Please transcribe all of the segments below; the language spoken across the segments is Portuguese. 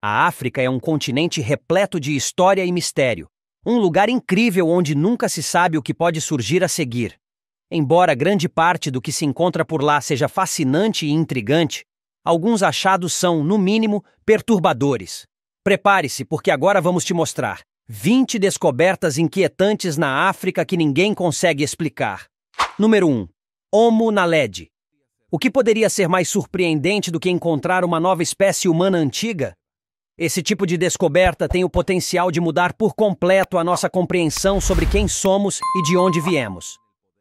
A África é um continente repleto de história e mistério, um lugar incrível onde nunca se sabe o que pode surgir a seguir. Embora grande parte do que se encontra por lá seja fascinante e intrigante, alguns achados são, no mínimo, perturbadores. Prepare-se, porque agora vamos te mostrar 20 descobertas inquietantes na África que ninguém consegue explicar. Número 1. Homo naledi. O que poderia ser mais surpreendente do que encontrar uma nova espécie humana antiga? Esse tipo de descoberta tem o potencial de mudar por completo a nossa compreensão sobre quem somos e de onde viemos.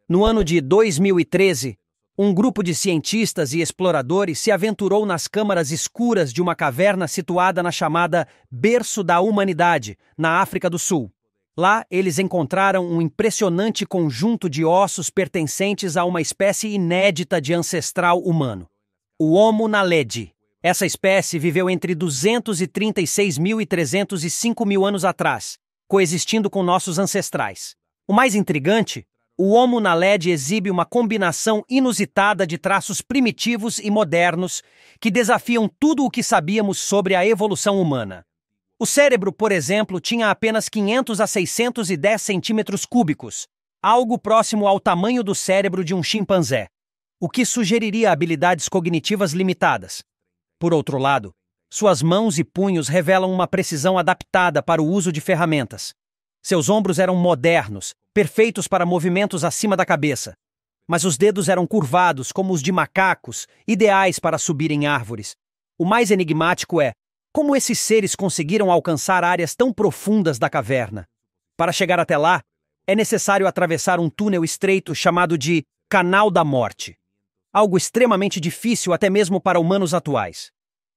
No ano de 2013, um grupo de cientistas e exploradores se aventurou nas câmaras escuras de uma caverna situada na chamada Berço da Humanidade, na África do Sul. Lá, eles encontraram um impressionante conjunto de ossos pertencentes a uma espécie inédita de ancestral humano, o Homo naledi. Essa espécie viveu entre 236.000 e 305.000 anos atrás, coexistindo com nossos ancestrais. O mais intrigante, o Homo naledi exibe uma combinação inusitada de traços primitivos e modernos que desafiam tudo o que sabíamos sobre a evolução humana. O cérebro, por exemplo, tinha apenas 500 a 610 centímetros cúbicos, algo próximo ao tamanho do cérebro de um chimpanzé, o que sugeriria habilidades cognitivas limitadas. Por outro lado, suas mãos e punhos revelam uma precisão adaptada para o uso de ferramentas. Seus ombros eram modernos, perfeitos para movimentos acima da cabeça, mas os dedos eram curvados como os de macacos, ideais para subir em árvores. O mais enigmático é como esses seres conseguiram alcançar áreas tão profundas da caverna. Para chegar até lá, é necessário atravessar um túnel estreito chamado de Canal da Morte. Algo extremamente difícil até mesmo para humanos atuais.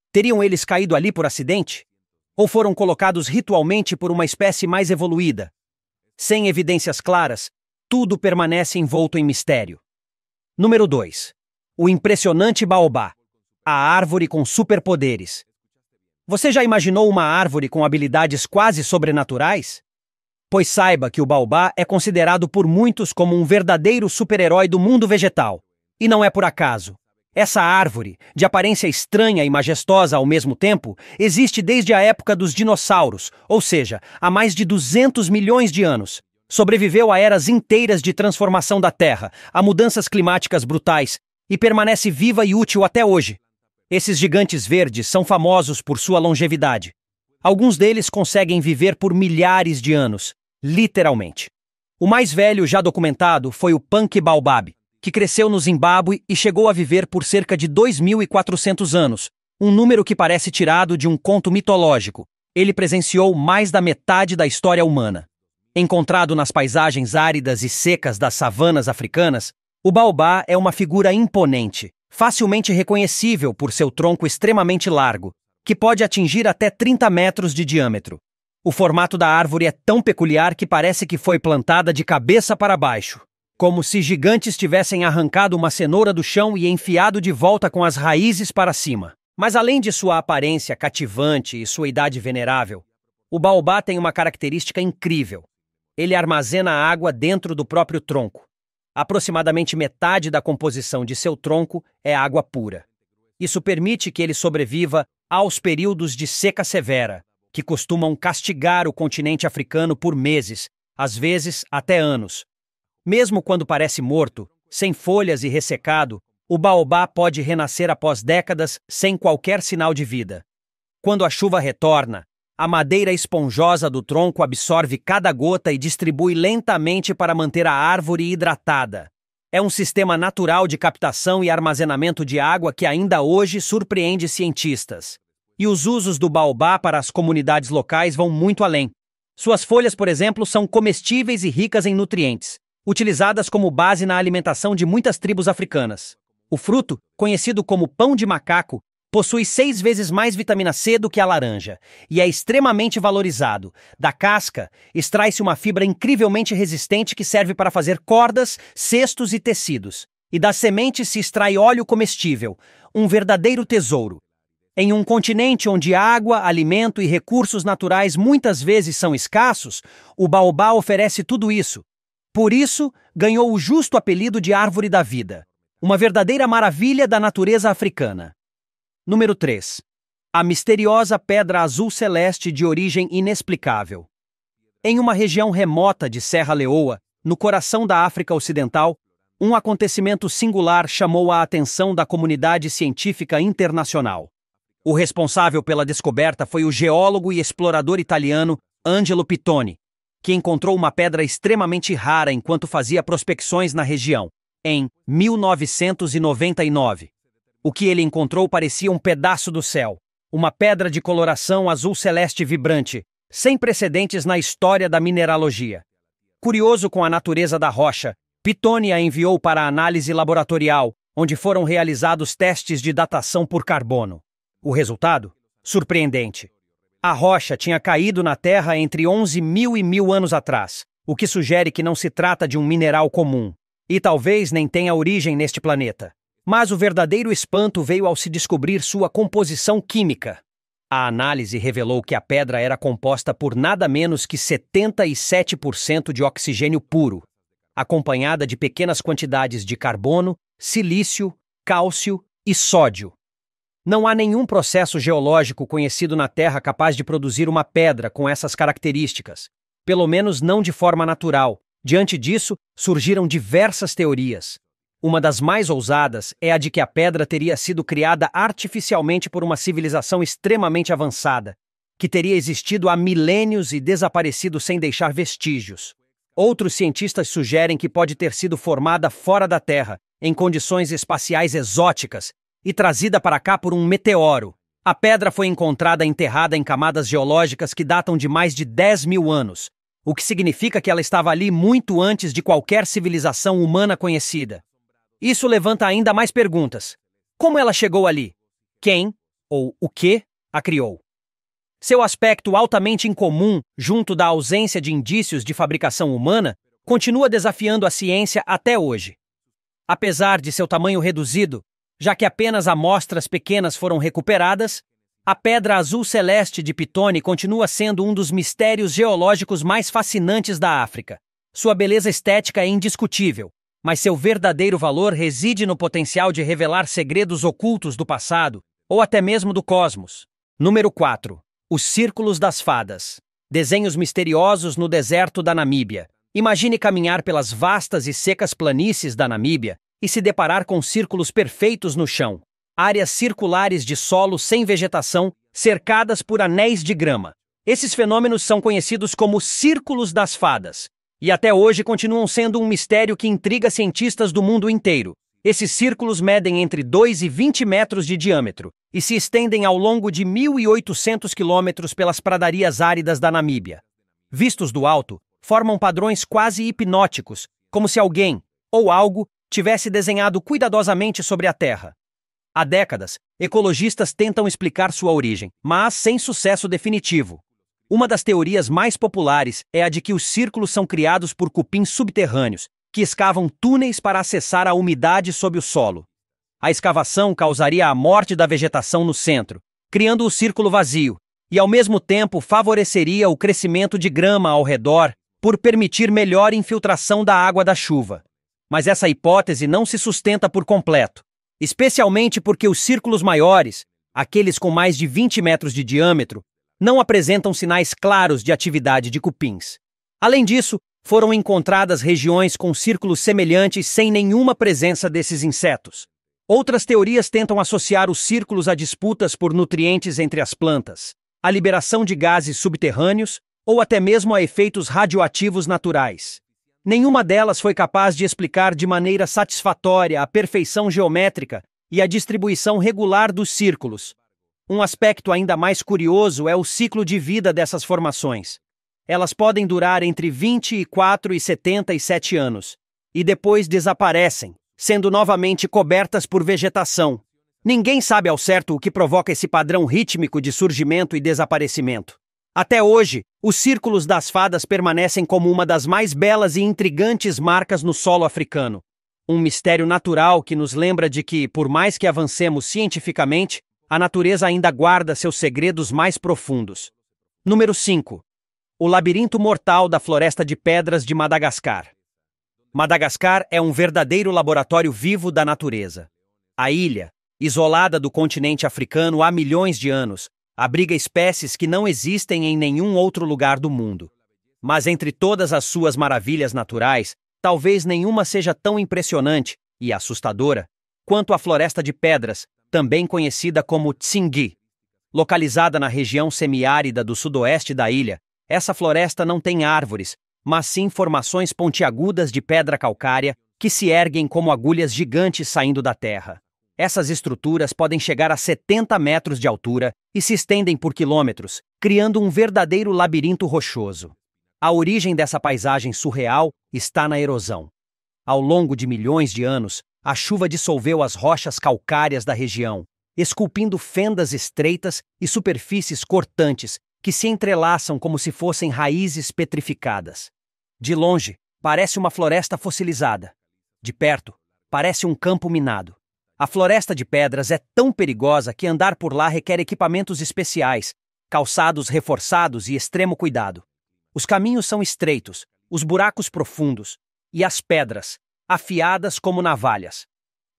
Teriam eles caído ali por acidente? Ou foram colocados ritualmente por uma espécie mais evoluída? Sem evidências claras, tudo permanece envolto em mistério. Número 2. O impressionante baobá, a árvore com superpoderes. Você já imaginou uma árvore com habilidades quase sobrenaturais? Pois saiba que o baobá é considerado por muitos como um verdadeiro super-herói do mundo vegetal. E não é por acaso. Essa árvore, de aparência estranha e majestosa ao mesmo tempo, existe desde a época dos dinossauros, ou seja, há mais de 200 milhões de anos. Sobreviveu a eras inteiras de transformação da Terra, a mudanças climáticas brutais, e permanece viva e útil até hoje. Esses gigantes verdes são famosos por sua longevidade. Alguns deles conseguem viver por milhares de anos, literalmente. O mais velho já documentado foi o Punk Baobab, que cresceu no Zimbábue e chegou a viver por cerca de 2.400 anos, um número que parece tirado de um conto mitológico. Ele presenciou mais da metade da história humana. Encontrado nas paisagens áridas e secas das savanas africanas, o baobá é uma figura imponente, facilmente reconhecível por seu tronco extremamente largo, que pode atingir até 30 metros de diâmetro. O formato da árvore é tão peculiar que parece que foi plantada de cabeça para baixo, como se gigantes tivessem arrancado uma cenoura do chão e enfiado de volta com as raízes para cima. Mas além de sua aparência cativante e sua idade venerável, o baobá tem uma característica incrível. Ele armazena água dentro do próprio tronco. Aproximadamente metade da composição de seu tronco é água pura. Isso permite que ele sobreviva aos períodos de seca severa, que costumam castigar o continente africano por meses, às vezes até anos. Mesmo quando parece morto, sem folhas e ressecado, o baobá pode renascer após décadas sem qualquer sinal de vida. Quando a chuva retorna, a madeira esponjosa do tronco absorve cada gota e distribui lentamente para manter a árvore hidratada. É um sistema natural de captação e armazenamento de água que ainda hoje surpreende cientistas. E os usos do baobá para as comunidades locais vão muito além. Suas folhas, por exemplo, são comestíveis e ricas em nutrientes, utilizadas como base na alimentação de muitas tribos africanas. O fruto, conhecido como pão de macaco, possui 6 vezes mais vitamina C do que a laranja e é extremamente valorizado. Da casca, extrai-se uma fibra incrivelmente resistente que serve para fazer cordas, cestos e tecidos. E das sementes se extrai óleo comestível, um verdadeiro tesouro. Em um continente onde água, alimento e recursos naturais muitas vezes são escassos, o baobá oferece tudo isso. Por isso, ganhou o justo apelido de Árvore da Vida. Uma verdadeira maravilha da natureza africana. Número 3. A misteriosa pedra azul celeste de origem inexplicável. Em uma região remota de Serra Leoa, no coração da África Ocidental, um acontecimento singular chamou a atenção da comunidade científica internacional. O responsável pela descoberta foi o geólogo e explorador italiano Angelo Pittoni, que encontrou uma pedra extremamente rara enquanto fazia prospecções na região, em 1999. O que ele encontrou parecia um pedaço do céu, uma pedra de coloração azul celeste vibrante, sem precedentes na história da mineralogia. Curioso com a natureza da rocha, Pittoni a enviou para a análise laboratorial, onde foram realizados testes de datação por carbono. O resultado? Surpreendente. A rocha tinha caído na Terra entre 11.000 e 1.000 anos atrás, o que sugere que não se trata de um mineral comum, e talvez nem tenha origem neste planeta. Mas o verdadeiro espanto veio ao se descobrir sua composição química. A análise revelou que a pedra era composta por nada menos que 77% de oxigênio puro, acompanhada de pequenas quantidades de carbono, silício, cálcio e sódio. Não há nenhum processo geológico conhecido na Terra capaz de produzir uma pedra com essas características, pelo menos não de forma natural. Diante disso, surgiram diversas teorias. Uma das mais ousadas é a de que a pedra teria sido criada artificialmente por uma civilização extremamente avançada, que teria existido há milênios e desaparecido sem deixar vestígios. Outros cientistas sugerem que pode ter sido formada fora da Terra, em condições espaciais exóticas, e trazida para cá por um meteoro. A pedra foi encontrada enterrada em camadas geológicas que datam de mais de 10.000 anos, o que significa que ela estava ali muito antes de qualquer civilização humana conhecida. Isso levanta ainda mais perguntas. Como ela chegou ali? Quem, ou o que, a criou? Seu aspecto altamente incomum, junto da ausência de indícios de fabricação humana, continua desafiando a ciência até hoje. Apesar de seu tamanho reduzido, já que apenas amostras pequenas foram recuperadas, a pedra azul celeste de Pittoni continua sendo um dos mistérios geológicos mais fascinantes da África. Sua beleza estética é indiscutível, mas seu verdadeiro valor reside no potencial de revelar segredos ocultos do passado, ou até mesmo do cosmos. Número 4. Os Círculos das Fadas. Desenhos misteriosos no deserto da Namíbia. Imagine caminhar pelas vastas e secas planícies da Namíbia e se deparar com círculos perfeitos no chão. Áreas circulares de solo sem vegetação, cercadas por anéis de grama. Esses fenômenos são conhecidos como Círculos das Fadas, e até hoje continuam sendo um mistério que intriga cientistas do mundo inteiro. Esses círculos medem entre 2 e 20 metros de diâmetro e se estendem ao longo de 1.800 quilômetros pelas pradarias áridas da Namíbia. Vistos do alto, formam padrões quase hipnóticos, como se alguém, ou algo, tivesse desenhado cuidadosamente sobre a Terra. Há décadas, ecologistas tentam explicar sua origem, mas sem sucesso definitivo. Uma das teorias mais populares é a de que os círculos são criados por cupins subterrâneos, que escavam túneis para acessar a umidade sob o solo. A escavação causaria a morte da vegetação no centro, criando o círculo vazio, e ao mesmo tempo favoreceria o crescimento de grama ao redor por permitir melhor infiltração da água da chuva. Mas essa hipótese não se sustenta por completo, especialmente porque os círculos maiores, aqueles com mais de 20 metros de diâmetro, não apresentam sinais claros de atividade de cupins. Além disso, foram encontradas regiões com círculos semelhantes sem nenhuma presença desses insetos. Outras teorias tentam associar os círculos a disputas por nutrientes entre as plantas, a liberação de gases subterrâneos ou até mesmo a efeitos radioativos naturais. Nenhuma delas foi capaz de explicar de maneira satisfatória a perfeição geométrica e a distribuição regular dos círculos. Um aspecto ainda mais curioso é o ciclo de vida dessas formações. Elas podem durar entre 24 e 77 anos, e depois desaparecem, sendo novamente cobertas por vegetação. Ninguém sabe ao certo o que provoca esse padrão rítmico de surgimento e desaparecimento. Até hoje, os Círculos das Fadas permanecem como uma das mais belas e intrigantes marcas no solo africano. Um mistério natural que nos lembra de que, por mais que avancemos cientificamente, a natureza ainda guarda seus segredos mais profundos. Número 5. O labirinto mortal da Floresta de Pedras de Madagascar. Madagascar é um verdadeiro laboratório vivo da natureza. A ilha, Isolada do continente africano há milhões de anos, abriga espécies que não existem em nenhum outro lugar do mundo. Mas entre todas as suas maravilhas naturais, talvez nenhuma seja tão impressionante e assustadora quanto a Floresta de Pedras, também conhecida como Tsingui. Localizada na região semiárida do sudoeste da ilha, essa floresta não tem árvores, mas sim formações pontiagudas de pedra calcária que se erguem como agulhas gigantes saindo da terra. Essas estruturas podem chegar a 70 metros de altura e se estendem por quilômetros, criando um verdadeiro labirinto rochoso. A origem dessa paisagem surreal está na erosão. Ao longo de milhões de anos, a chuva dissolveu as rochas calcárias da região, esculpindo fendas estreitas e superfícies cortantes que se entrelaçam como se fossem raízes petrificadas. De longe, parece uma floresta fossilizada. De perto, parece um campo minado. A Floresta de Pedras é tão perigosa que andar por lá requer equipamentos especiais, calçados reforçados e extremo cuidado. Os caminhos são estreitos, os buracos profundos e as pedras, afiadas como navalhas.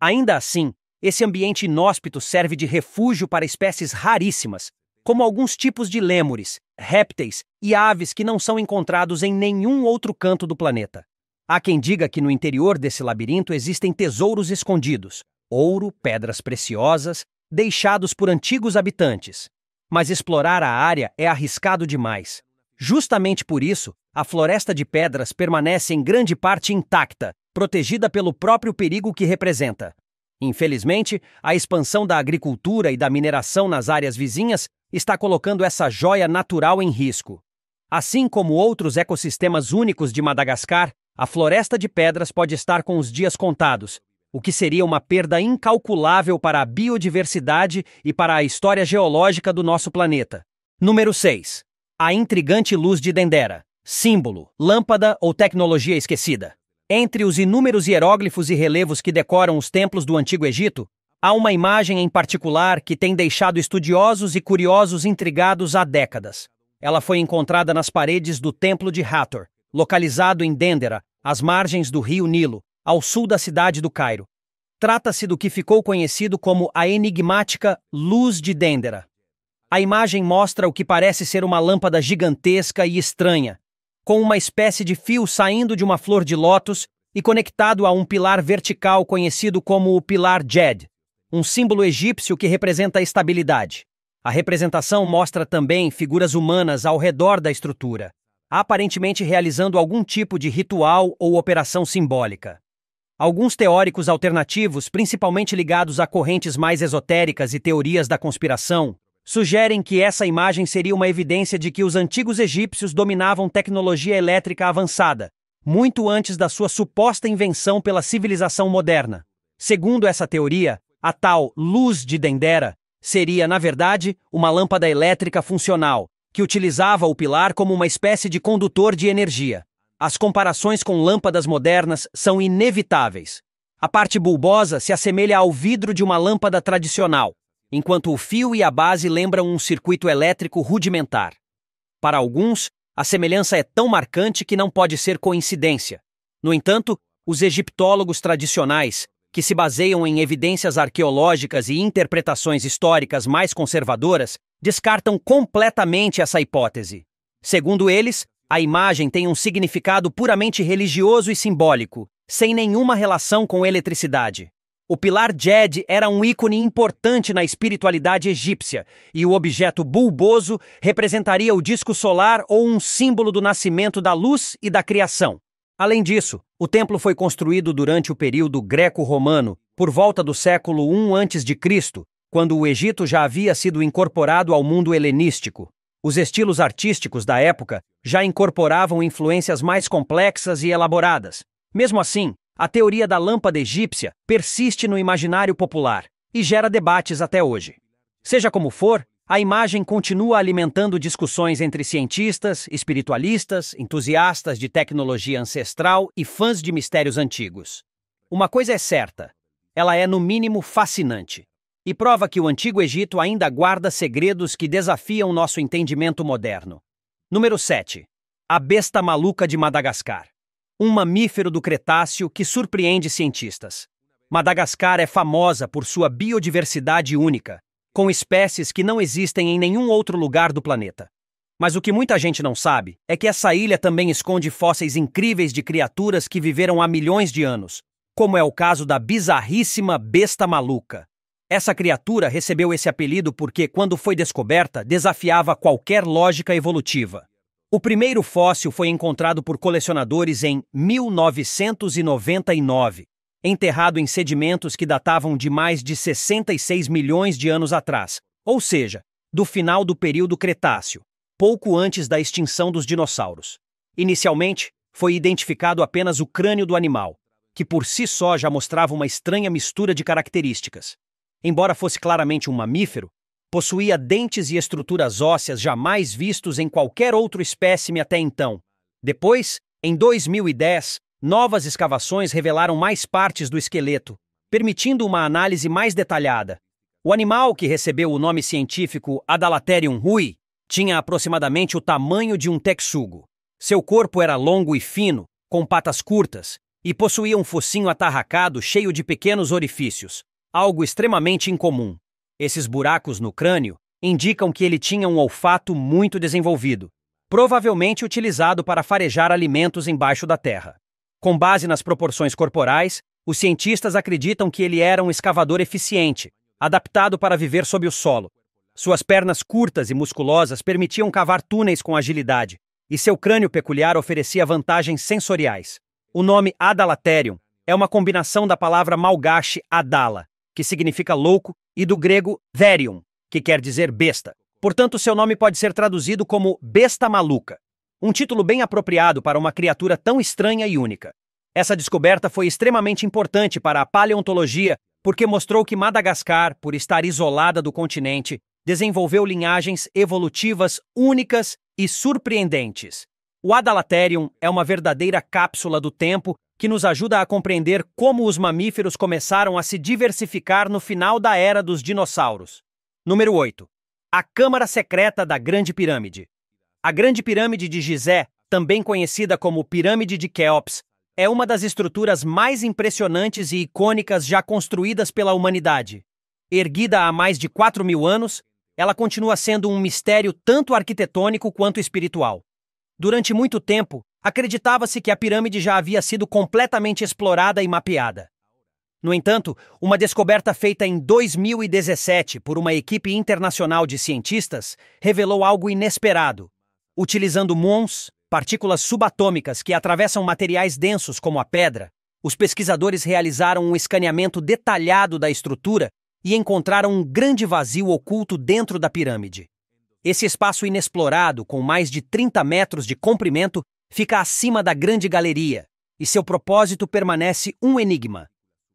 Ainda assim, esse ambiente inóspito serve de refúgio para espécies raríssimas, como alguns tipos de lêmures, répteis e aves que não são encontrados em nenhum outro canto do planeta. Há quem diga que no interior desse labirinto existem tesouros escondidos, ouro, pedras preciosas, deixados por antigos habitantes. Mas explorar a área é arriscado demais. Justamente por isso, a Floresta de Pedras permanece em grande parte intacta, protegida pelo próprio perigo que representa. Infelizmente, a expansão da agricultura e da mineração nas áreas vizinhas está colocando essa joia natural em risco. Assim como outros ecossistemas únicos de Madagascar, a Floresta de Pedras pode estar com os dias contados, o que seria uma perda incalculável para a biodiversidade e para a história geológica do nosso planeta. Número 6. A intrigante luz de Dendera. Símbolo, lâmpada ou tecnologia esquecida. Entre os inúmeros hieróglifos e relevos que decoram os templos do Antigo Egito, há uma imagem em particular que tem deixado estudiosos e curiosos intrigados há décadas. Ela foi encontrada nas paredes do Templo de Hathor, localizado em Dendera, às margens do rio Nilo, ao sul da cidade do Cairo. Trata-se do que ficou conhecido como a enigmática Luz de Dendera. A imagem mostra o que parece ser uma lâmpada gigantesca e estranha, com uma espécie de fio saindo de uma flor de lótus e conectado a um pilar vertical conhecido como o pilar Djed, um símbolo egípcio que representa a estabilidade. A representação mostra também figuras humanas ao redor da estrutura, aparentemente realizando algum tipo de ritual ou operação simbólica. Alguns teóricos alternativos, principalmente ligados a correntes mais esotéricas e teorias da conspiração, sugerem que essa imagem seria uma evidência de que os antigos egípcios dominavam tecnologia elétrica avançada, muito antes da sua suposta invenção pela civilização moderna. Segundo essa teoria, a tal Luz de Dendera seria, na verdade, uma lâmpada elétrica funcional, que utilizava o pilar como uma espécie de condutor de energia. As comparações com lâmpadas modernas são inevitáveis. A parte bulbosa se assemelha ao vidro de uma lâmpada tradicional, enquanto o fio e a base lembram um circuito elétrico rudimentar. Para alguns, a semelhança é tão marcante que não pode ser coincidência. No entanto, os egiptólogos tradicionais, que se baseiam em evidências arqueológicas e interpretações históricas mais conservadoras, descartam completamente essa hipótese. Segundo eles, a imagem tem um significado puramente religioso e simbólico, sem nenhuma relação com eletricidade. O pilar Djed era um ícone importante na espiritualidade egípcia, e o objeto bulboso representaria o disco solar ou um símbolo do nascimento da luz e da criação. Além disso, o templo foi construído durante o período greco-romano, por volta do século I a.C., quando o Egito já havia sido incorporado ao mundo helenístico. Os estilos artísticos da época já incorporavam influências mais complexas e elaboradas. Mesmo assim, a teoria da lâmpada egípcia persiste no imaginário popular e gera debates até hoje. Seja como for, a imagem continua alimentando discussões entre cientistas, espiritualistas, entusiastas de tecnologia ancestral e fãs de mistérios antigos. Uma coisa é certa, ela é no mínimo fascinante e prova que o Antigo Egito ainda guarda segredos que desafiam nosso entendimento moderno. Número 7. A besta maluca de Madagascar. Um mamífero do Cretáceo que surpreende cientistas. Madagascar é famosa por sua biodiversidade única, com espécies que não existem em nenhum outro lugar do planeta. Mas o que muita gente não sabe é que essa ilha também esconde fósseis incríveis de criaturas que viveram há milhões de anos, como é o caso da bizarríssima besta maluca. Essa criatura recebeu esse apelido porque, quando foi descoberta, desafiava qualquer lógica evolutiva. O primeiro fóssil foi encontrado por colecionadores em 1999, enterrado em sedimentos que datavam de mais de 66 milhões de anos atrás, ou seja, do final do período Cretáceo, pouco antes da extinção dos dinossauros. Inicialmente, foi identificado apenas o crânio do animal, que por si só já mostrava uma estranha mistura de características. Embora fosse claramente um mamífero, possuía dentes e estruturas ósseas jamais vistos em qualquer outro espécime até então. Depois, em 2010, novas escavações revelaram mais partes do esqueleto, permitindo uma análise mais detalhada. O animal, que recebeu o nome científico Adalaterium hui, tinha aproximadamente o tamanho de um texugo. Seu corpo era longo e fino, com patas curtas, e possuía um focinho atarracado cheio de pequenos orifícios, algo extremamente incomum. Esses buracos no crânio indicam que ele tinha um olfato muito desenvolvido, provavelmente utilizado para farejar alimentos embaixo da terra. Com base nas proporções corporais, os cientistas acreditam que ele era um escavador eficiente, adaptado para viver sob o solo. Suas pernas curtas e musculosas permitiam cavar túneis com agilidade, e seu crânio peculiar oferecia vantagens sensoriais. O nome Adalaterium é uma combinação da palavra malgache Adala, que significa louco, e do grego therium, que quer dizer besta. Portanto, seu nome pode ser traduzido como besta maluca, um título bem apropriado para uma criatura tão estranha e única. Essa descoberta foi extremamente importante para a paleontologia porque mostrou que Madagascar, por estar isolada do continente, desenvolveu linhagens evolutivas únicas e surpreendentes. O Adalaterium é uma verdadeira cápsula do tempo que nos ajuda a compreender como os mamíferos começaram a se diversificar no final da era dos dinossauros. Número 8. A Câmara Secreta da Grande Pirâmide. A Grande Pirâmide de Gizé, também conhecida como Pirâmide de Quéops, é uma das estruturas mais impressionantes e icônicas já construídas pela humanidade. Erguida há mais de 4.000 anos, ela continua sendo um mistério tanto arquitetônico quanto espiritual. Durante muito tempo, acreditava-se que a pirâmide já havia sido completamente explorada e mapeada. No entanto, uma descoberta feita em 2017 por uma equipe internacional de cientistas revelou algo inesperado. Utilizando muons, partículas subatômicas que atravessam materiais densos como a pedra, os pesquisadores realizaram um escaneamento detalhado da estrutura e encontraram um grande vazio oculto dentro da pirâmide. Esse espaço inexplorado, com mais de 30 metros de comprimento, fica acima da grande galeria, e seu propósito permanece um enigma.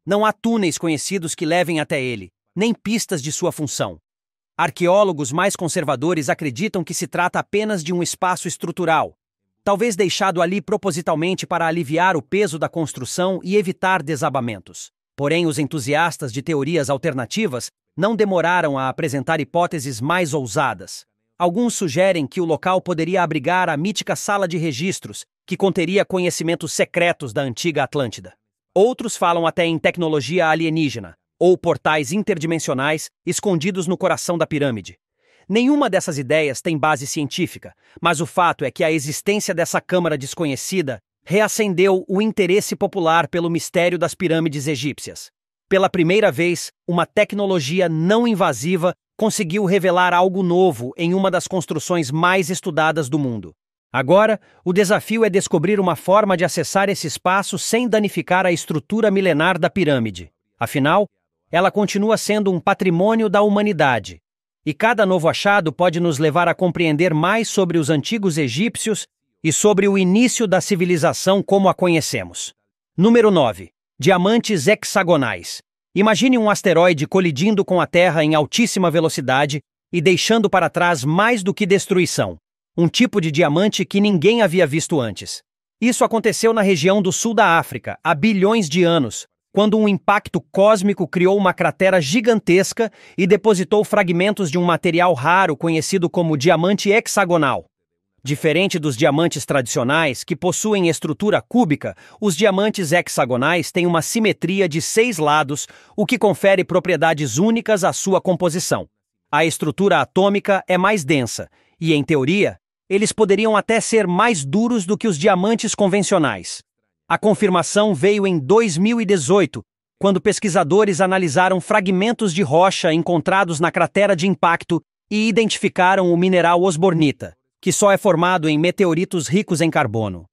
Não há túneis conhecidos que levem até ele, nem pistas de sua função. Arqueólogos mais conservadores acreditam que se trata apenas de um espaço estrutural, talvez deixado ali propositalmente para aliviar o peso da construção e evitar desabamentos. Porém, os entusiastas de teorias alternativas não demoraram a apresentar hipóteses mais ousadas. Alguns sugerem que o local poderia abrigar a mítica sala de registros, que conteria conhecimentos secretos da antiga Atlântida. Outros falam até em tecnologia alienígena, ou portais interdimensionais escondidos no coração da pirâmide. Nenhuma dessas ideias tem base científica, mas o fato é que a existência dessa câmara desconhecida reacendeu o interesse popular pelo mistério das pirâmides egípcias. Pela primeira vez, uma tecnologia não invasiva conseguiu revelar algo novo em uma das construções mais estudadas do mundo. Agora, o desafio é descobrir uma forma de acessar esse espaço sem danificar a estrutura milenar da pirâmide. Afinal, ela continua sendo um patrimônio da humanidade. E cada novo achado pode nos levar a compreender mais sobre os antigos egípcios e sobre o início da civilização como a conhecemos. Número 9. Diamantes hexagonais. Imagine um asteroide colidindo com a Terra em altíssima velocidade e deixando para trás mais do que destruição. Um tipo de diamante que ninguém havia visto antes. Isso aconteceu na região do sul da África, há bilhões de anos, quando um impacto cósmico criou uma cratera gigantesca e depositou fragmentos de um material raro conhecido como diamante hexagonal. Diferente dos diamantes tradicionais, que possuem estrutura cúbica, os diamantes hexagonais têm uma simetria de 6 lados, o que confere propriedades únicas à sua composição. A estrutura atômica é mais densa, e, em teoria, eles poderiam até ser mais duros do que os diamantes convencionais. A confirmação veio em 2018, quando pesquisadores analisaram fragmentos de rocha encontrados na cratera de impacto e identificaram o mineral osbornita, que só é formado em meteoritos ricos em carbono.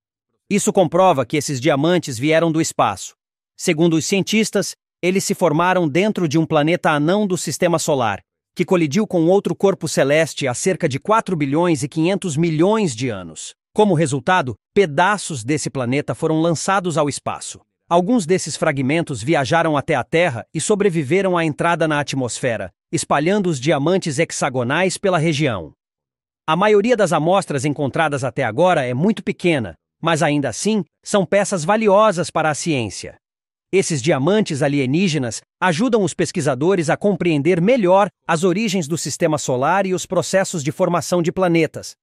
Isso comprova que esses diamantes vieram do espaço. Segundo os cientistas, eles se formaram dentro de um planeta anão do Sistema Solar, que colidiu com outro corpo celeste há cerca de 4 bilhões e 500 milhões de anos. Como resultado, pedaços desse planeta foram lançados ao espaço. Alguns desses fragmentos viajaram até a Terra e sobreviveram à entrada na atmosfera, espalhando os diamantes hexagonais pela região. A maioria das amostras encontradas até agora é muito pequena, mas ainda assim são peças valiosas para a ciência. Esses diamantes alienígenas ajudam os pesquisadores a compreender melhor as origens do Sistema Solar e os processos de formação de planetas.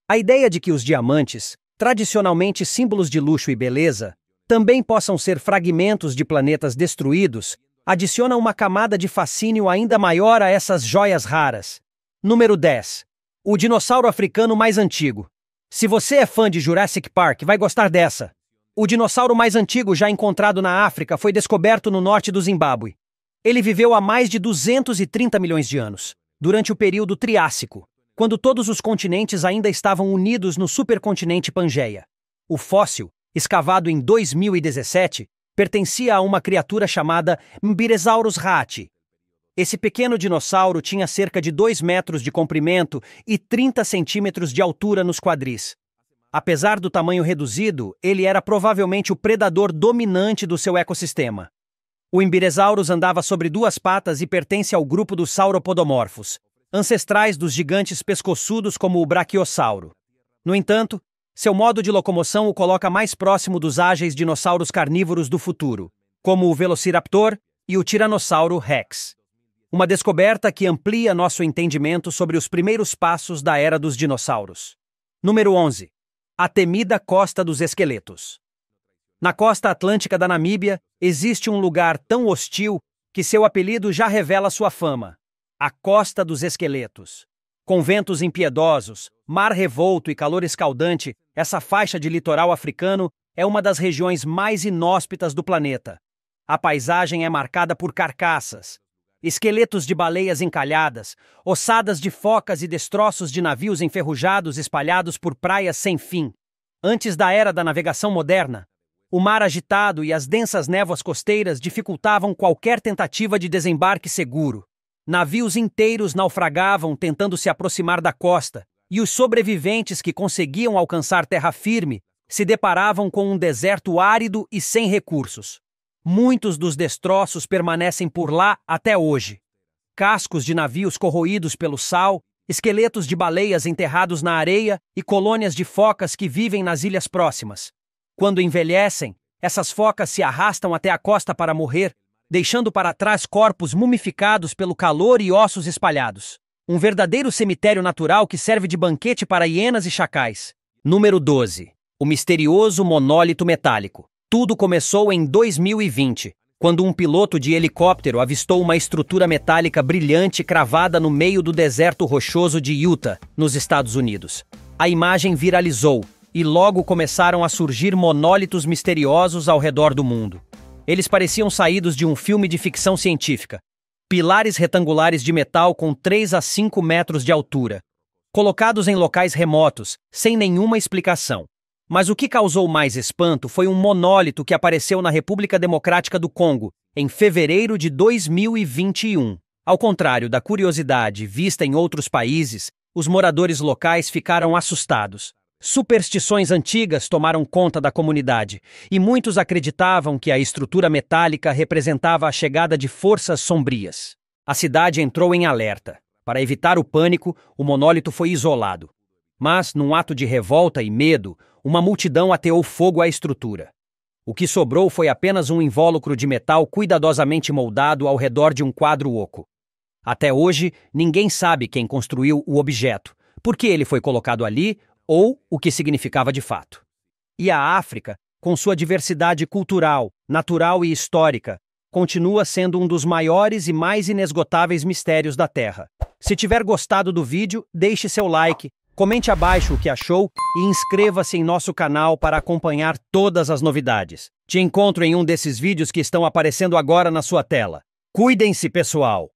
A ideia de que os diamantes, tradicionalmente símbolos de luxo e beleza, também possam ser fragmentos de planetas destruídos, adiciona uma camada de fascínio ainda maior a essas joias raras. Número 10. O dinossauro africano mais antigo. Se você é fã de Jurassic Park, vai gostar dessa. O dinossauro mais antigo já encontrado na África foi descoberto no norte do Zimbábue. Ele viveu há mais de 230 milhões de anos, durante o período Triássico, quando todos os continentes ainda estavam unidos no supercontinente Pangeia. O fóssil, escavado em 2017, pertencia a uma criatura chamada Mbiresaurus rati. Esse pequeno dinossauro tinha cerca de 2 metros de comprimento e 30 centímetros de altura nos quadris. Apesar do tamanho reduzido, ele era provavelmente o predador dominante do seu ecossistema. O Mbiresaurus andava sobre 2 patas e pertence ao grupo dos sauropodomorfos, ancestrais dos gigantes pescoçudos como o brachiosauro. No entanto, seu modo de locomoção o coloca mais próximo dos ágeis dinossauros carnívoros do futuro, como o Velociraptor e o Tiranossauro Rex. Uma descoberta que amplia nosso entendimento sobre os primeiros passos da era dos dinossauros. Número 11. A temida Costa dos Esqueletos. Na costa atlântica da Namíbia, existe um lugar tão hostil que seu apelido já revela sua fama: a Costa dos Esqueletos. Com ventos impiedosos, mar revolto e calor escaldante, essa faixa de litoral africano é uma das regiões mais inóspitas do planeta. A paisagem é marcada por carcaças, esqueletos de baleias encalhadas, ossadas de focas e destroços de navios enferrujados espalhados por praias sem fim. Antes da era da navegação moderna, o mar agitado e as densas névoas costeiras dificultavam qualquer tentativa de desembarque seguro. Navios inteiros naufragavam tentando se aproximar da costa, e os sobreviventes que conseguiam alcançar terra firme se deparavam com um deserto árido e sem recursos. Muitos dos destroços permanecem por lá até hoje. Cascos de navios corroídos pelo sal, esqueletos de baleias enterrados na areia e colônias de focas que vivem nas ilhas próximas. Quando envelhecem, essas focas se arrastam até a costa para morrer, deixando para trás corpos mumificados pelo calor e ossos espalhados. Um verdadeiro cemitério natural que serve de banquete para hienas e chacais. Número 12. O misterioso monólito metálico. Tudo começou em 2020, quando um piloto de helicóptero avistou uma estrutura metálica brilhante cravada no meio do deserto rochoso de Utah, nos Estados Unidos. A imagem viralizou e logo começaram a surgir monólitos misteriosos ao redor do mundo. Eles pareciam saídos de um filme de ficção científica. Pilares retangulares de metal com 3 a 5 metros de altura, colocados em locais remotos, sem nenhuma explicação. Mas o que causou mais espanto foi um monólito que apareceu na República Democrática do Congo, em fevereiro de 2021. Ao contrário da curiosidade vista em outros países, os moradores locais ficaram assustados. Superstições antigas tomaram conta da comunidade, e muitos acreditavam que a estrutura metálica representava a chegada de forças sombrias. A cidade entrou em alerta. Para evitar o pânico, o monólito foi isolado. Mas, num ato de revolta e medo, uma multidão ateou fogo à estrutura. O que sobrou foi apenas um invólucro de metal cuidadosamente moldado ao redor de um quadro oco. Até hoje, ninguém sabe quem construiu o objeto, por que ele foi colocado ali ou o que significava de fato. E a África, com sua diversidade cultural, natural e histórica, continua sendo um dos maiores e mais inesgotáveis mistérios da Terra. Se tiver gostado do vídeo, deixe seu like, comente abaixo o que achou e inscreva-se em nosso canal para acompanhar todas as novidades. Te encontro em um desses vídeos que estão aparecendo agora na sua tela. Cuidem-se, pessoal!